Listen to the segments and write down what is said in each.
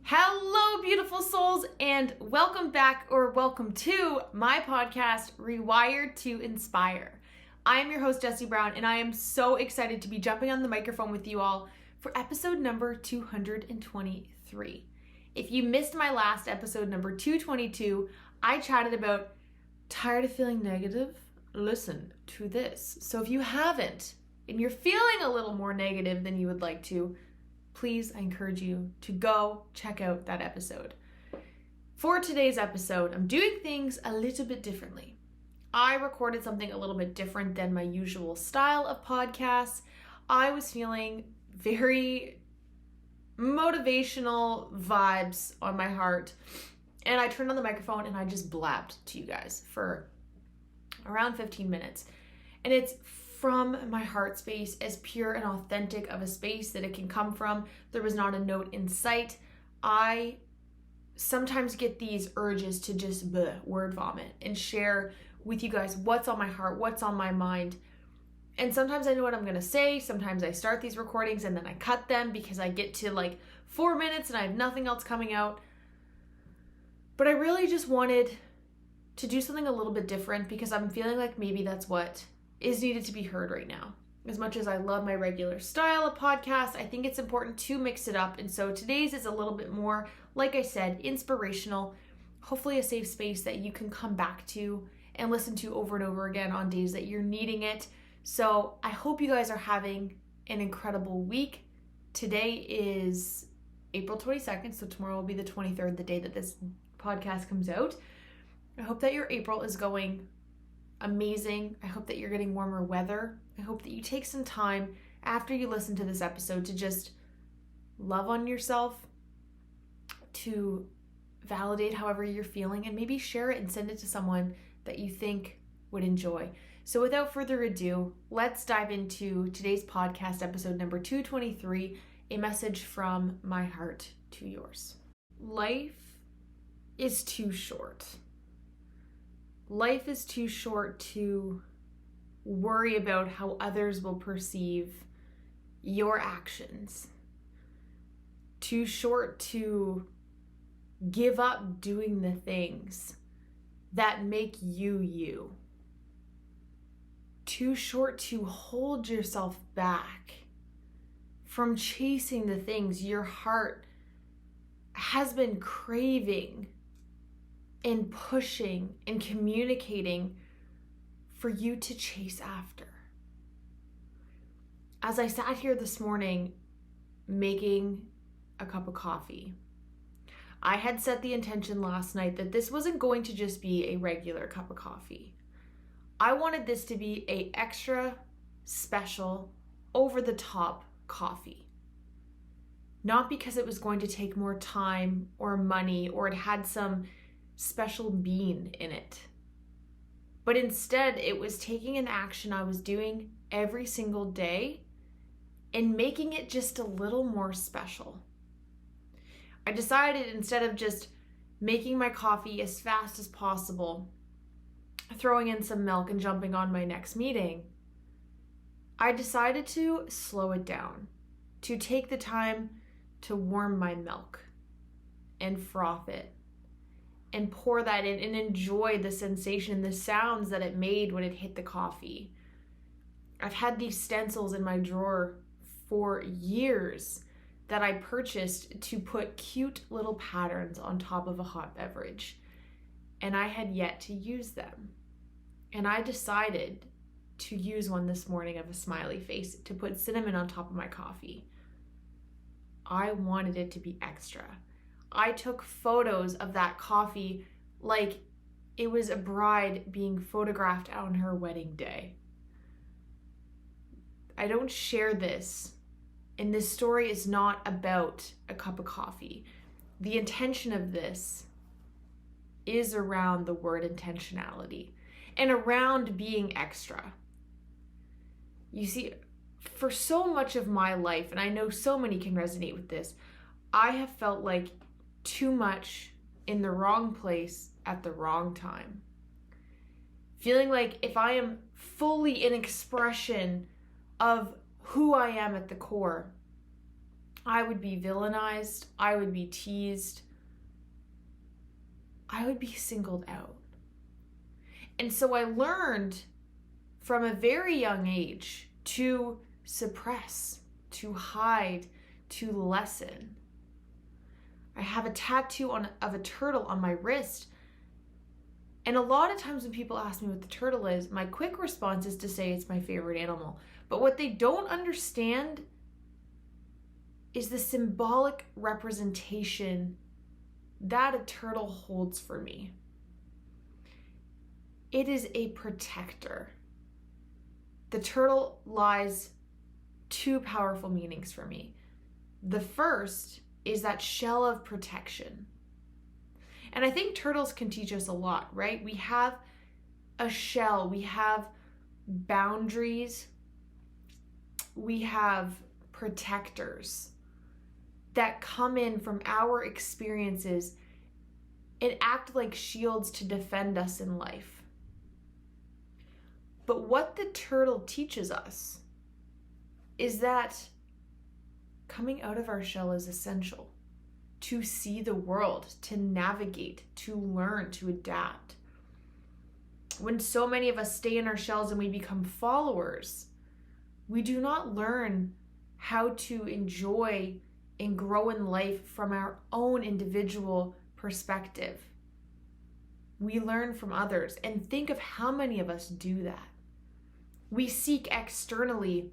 Hello, beautiful souls, and welcome back or welcome to my podcast, Rewire to Inspire. I am your host, Jessie Brown, and I am so excited to be jumping on the microphone with you all for episode number 223. If you missed my last episode, number 222, I chatted about tired of feeling negative? Listen to this. So if you haven't, and you're feeling a little more negative than you would like to, please, I encourage you to go check out that episode. For today's episode, I'm doing things a little bit differently. I recorded something a little bit different than my usual style of podcasts. I was feeling very motivational vibes on my heart, and I turned on the microphone and I just blabbed to you guys for around 15 minutes. And it's from my heart space, as pure and authentic of a space that it can come from. There was not a note in sight. I sometimes get these urges to just word vomit and share with you guys what's on my heart, what's on my mind. And sometimes I know what I'm going to say. Sometimes I start these recordings and then I cut them because I get to like 4 minutes and I have nothing else coming out. But I really just wanted to do something a little bit different because I'm feeling like maybe that's what is needed to be heard right now. As much as I love my regular style of podcast, I think it's important to mix it up. And so today's is a little bit more, like I said, inspirational, hopefully a safe space that you can come back to and listen to over and over again on days that you're needing it. So I hope you guys are having an incredible week. Today is April 22nd, so tomorrow will be the 23rd, the day that this podcast comes out. I hope that your April is going amazing. I hope that you're getting warmer weather. I hope that you take some time after you listen to this episode to just love on yourself, to validate however you're feeling, and maybe share it and send it to someone that you think would enjoy. So without further ado, let's dive into today's podcast, episode number 223, a message from my heart to yours. Life is too short. Life is too short to worry about how others will perceive your actions. Too short to give up doing the things that make you you. Too short to hold yourself back from chasing the things your heart has been craving and pushing and communicating for you to chase after. As I sat here this morning making a cup of coffee, I had set the intention last night that this wasn't going to just be a regular cup of coffee. I wanted this to be an extra special, over-the-top coffee. Not because it was going to take more time or money or it had some special bean in it. But instead, it was taking an action I was doing every single day and making it just a little more special. I decided, instead of just making my coffee as fast as possible, throwing in some milk and jumping on my next meeting, I decided to slow it down, to take the time to warm my milk and froth it and pour that in and enjoy the sensation, the sounds that it made when it hit the coffee. I've had these stencils in my drawer for years that I purchased to put cute little patterns on top of a hot beverage, and I had yet to use them. And I decided to use one this morning of a smiley face to put cinnamon on top of my coffee. I wanted it to be extra. I took photos of that coffee like it was a bride being photographed on her wedding day. I don't share this, and this story is not about a cup of coffee. The intention of this is around the word intentionality and around being extra. You see, for so much of my life, and I know so many can resonate with this, I have felt like too much in the wrong place at the wrong time. Feeling like if I am fully an expression of who I am at the core, I would be villainized. I would be teased. I would be singled out. And so I learned from a very young age to suppress, to hide, to lessen. I have a tattoo of a turtle on my wrist. And a lot of times when people ask me what the turtle is, my quick response is to say it's my favorite animal. But what they don't understand is the symbolic representation that a turtle holds for me. It is a protector. The turtle lies two powerful meanings for me. The first is that shell of protection. And I think turtles can teach us a lot, right? We have a shell, we have boundaries, we have protectors that come in from our experiences and act like shields to defend us in life. But what the turtle teaches us is that coming out of our shell is essential to see the world, to navigate, to learn, to adapt. When so many of us stay in our shells and we become followers, we do not learn how to enjoy and grow in life from our own individual perspective. We learn from others, and think of how many of us do that. We seek externally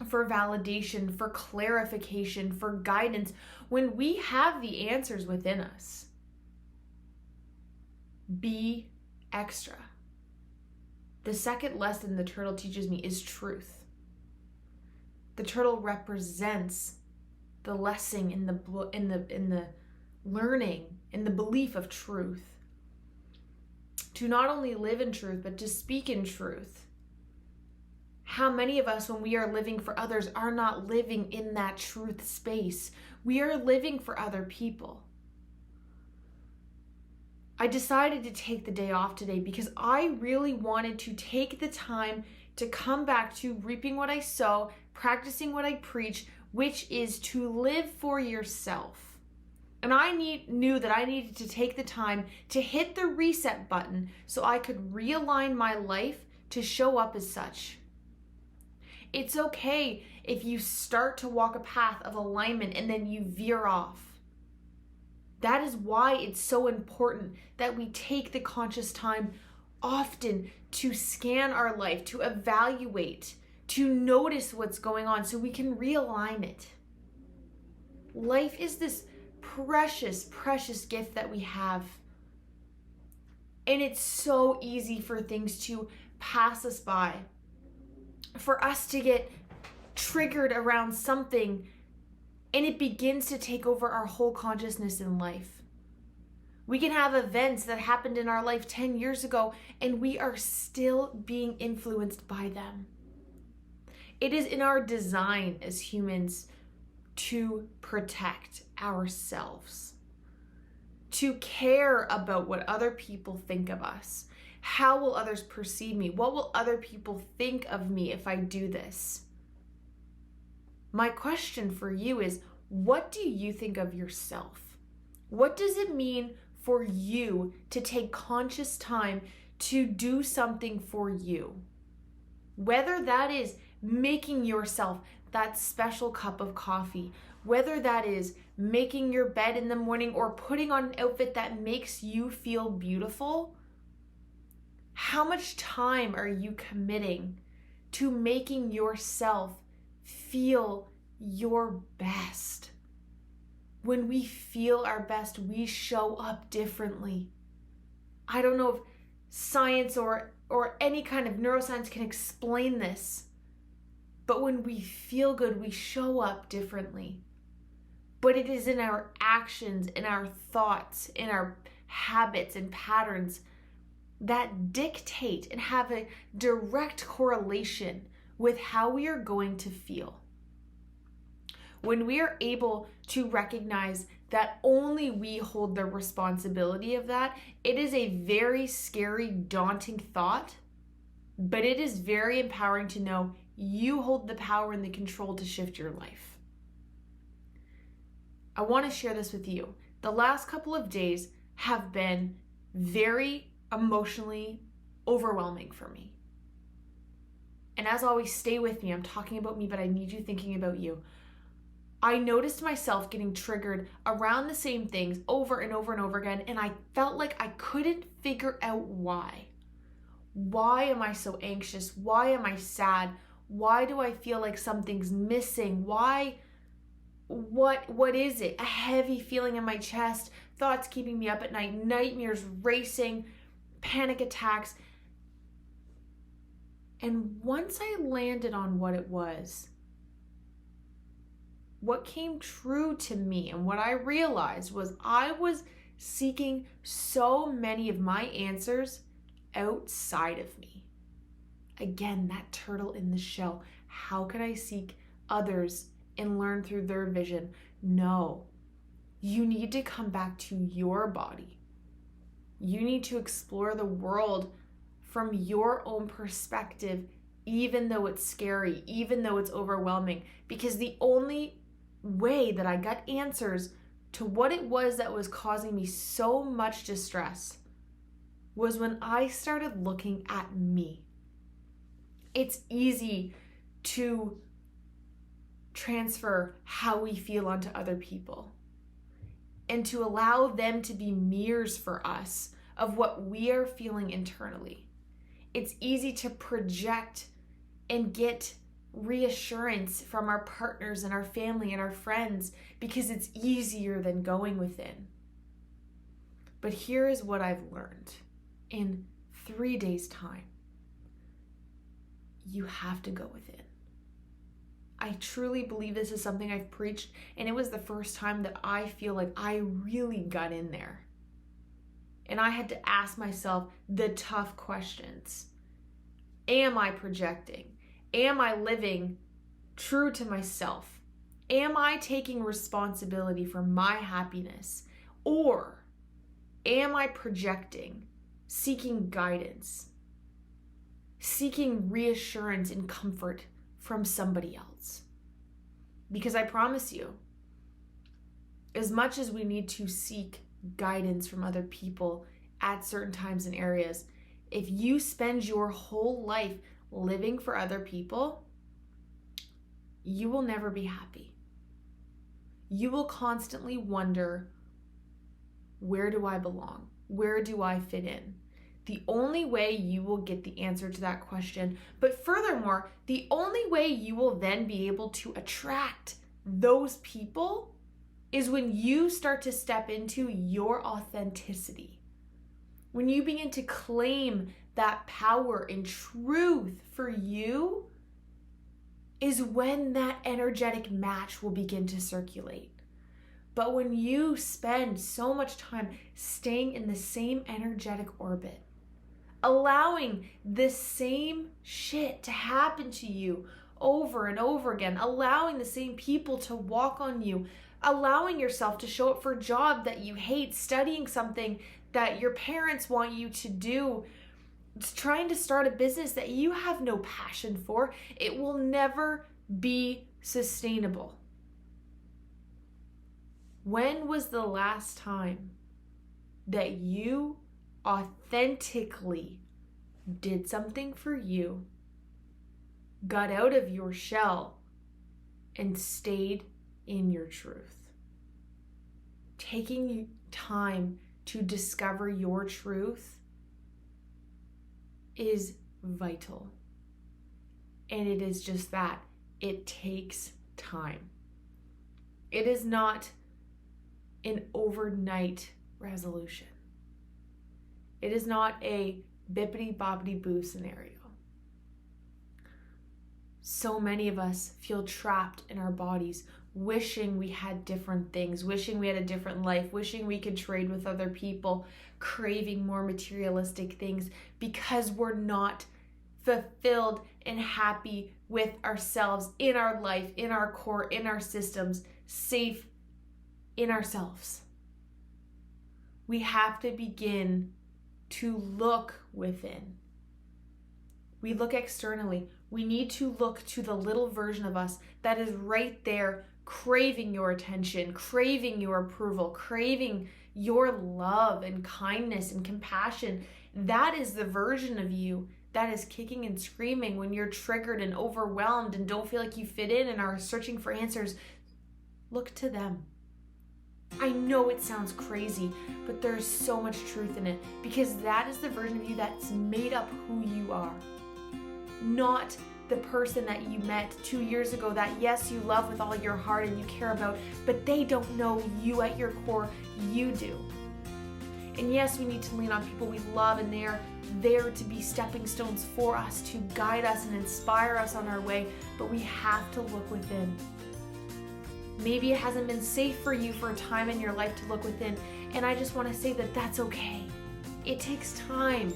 for validation, for clarification, for guidance, when we have the answers within us. Be extra. The second lesson the turtle teaches me is truth. The turtle represents the lesson in the learning, in the belief of truth. To not only live in truth, but to speak in truth. How many of us, when we are living for others, are not living in that truth space? We are living for other people. I decided to take the day off today because I really wanted to take the time to come back to reaping what I sow, practicing what I preach, which is to live for yourself. And I knew that I needed to take the time to hit the reset button so I could realign my life to show up as such. It's okay if you start to walk a path of alignment and then you veer off. That is why it's so important that we take the conscious time often to scan our life, to evaluate, to notice what's going on so we can realign it. Life is this precious, precious gift that we have. And it's so easy for things to pass us by, for us to get triggered around something and it begins to take over our whole consciousness in life. We can have events that happened in our life 10 years ago and we are still being influenced by them. It is in our design as humans to protect ourselves, to care about what other people think of us. How will others perceive me? What will other people think of me if I do this? My question for you is, what do you think of yourself? What does it mean for you to take conscious time to do something for you? Whether that is making yourself that special cup of coffee, whether that is making your bed in the morning or putting on an outfit that makes you feel beautiful, how much time are you committing to making yourself feel your best? When we feel our best, we show up differently. I don't know if science or any kind of neuroscience can explain this, but when we feel good, we show up differently. But it is in our actions, in our thoughts, in our habits and patterns that dictate and have a direct correlation with how we are going to feel. When we are able to recognize that only we hold the responsibility of that, it is a very scary, daunting thought, but it is very empowering to know you hold the power and the control to shift your life. I want to share this with you. The last couple of days have been very emotionally overwhelming for me. And as always, stay with me. I'm talking about me, but I need you thinking about you. I noticed myself getting triggered around the same things over and over and over again, and I felt like I couldn't figure out why. Why am I so anxious? Why am I sad? Why do I feel like something's missing? Why? What is it? A heavy feeling in my chest, thoughts keeping me up at night, nightmares racing, panic attacks. And once I landed on what it was, what came true to me and what I realized was I was seeking so many of my answers outside of me. Again, that turtle in the shell. How can I seek others and learn through their vision? No, you need to come back to your body. You need to explore the world from your own perspective, even though it's scary, even though it's overwhelming, because the only way that I got answers to what it was that was causing me so much distress was when I started looking at me. It's easy to transfer how we feel onto other people and to allow them to be mirrors for us of what we are feeling internally. It's easy to project and get reassurance from our partners and our family and our friends because it's easier than going within. But here is what I've learned in 3 days' time. You have to go within. I truly believe this is something I've preached, and it was the first time that I feel like I really got in there. And I had to ask myself the tough questions. Am I projecting? Am I living true to myself? Am I taking responsibility for my happiness? Or am I projecting, seeking guidance, seeking reassurance and comfort from somebody else? Because I promise you, as much as we need to seek guidance from other people at certain times and areas, if you spend your whole life living for other people, you will never be happy. You will constantly wonder, where do I belong? Where do I fit in? The only way you will get the answer to that question, but furthermore, the only way you will then be able to attract those people is when you start to step into your authenticity. When you begin to claim that power and truth for you is when that energetic match will begin to circulate. But when you spend so much time staying in the same energetic orbit, allowing this same shit to happen to you over and over again, allowing the same people to walk on you, allowing yourself to show up for a job that you hate, studying something that your parents want you to do, trying to start a business that you have no passion for, it will never be sustainable. When was the last time that you authentically did something for you, got out of your shell, and stayed in your truth? Taking time to discover your truth is vital. And it is just that. It takes time. It is not an overnight resolution. It is not a bippity boppity boo scenario. So many of us feel trapped in our bodies, wishing we had different things, wishing we had a different life, wishing we could trade with other people, craving more materialistic things because we're not fulfilled and happy with ourselves, in our life, in our core, in our systems, safe in ourselves. We have to begin to look within. We look externally. We need to look to the little version of us that is right there craving your attention, craving your approval, craving your love and kindness and compassion. That is the version of you that is kicking and screaming when you're triggered and overwhelmed and don't feel like you fit in and are searching for answers. Look to them. I know it sounds crazy, but there's so much truth in it, because that is the version of you that's made up who you are. Not the person that you met 2 years ago that, yes, you love with all your heart and you care about, but they don't know you at your core. You do. And yes, we need to lean on people we love, and they are there to be stepping stones for us, to guide us and inspire us on our way, but we have to look within. Maybe it hasn't been safe for you for a time in your life to look within, and I just want to say that that's okay. It takes time.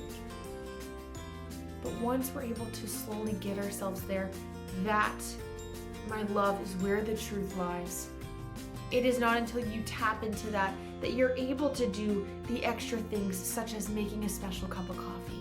But once we're able to slowly get ourselves there, that, my love, is where the truth lies. It is not until you tap into that you're able to do the extra things, such as making a special cup of coffee.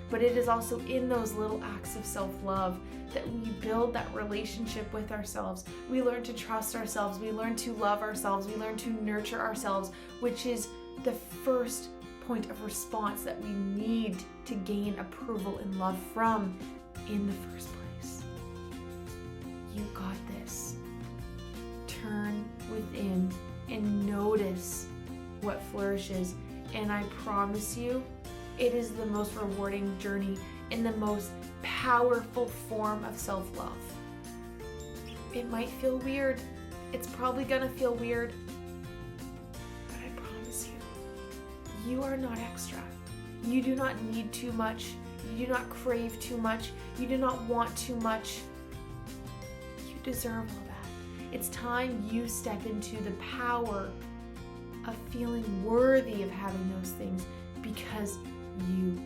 But it is also in those little acts of self-love that we build that relationship with ourselves. We learn to trust ourselves. We learn to love ourselves. We learn to nurture ourselves, which is the first point of response that we need to gain approval and love from in the first place. You got this. Turn within and notice what flourishes. And I promise you, it is the most rewarding journey and the most powerful form of self-love. It might feel weird. It's probably gonna feel weird. But I promise you, you are not extra. You do not need too much. You do not crave too much. You do not want too much. You deserve all that. It's time you step into the power of feeling worthy of having those things, because you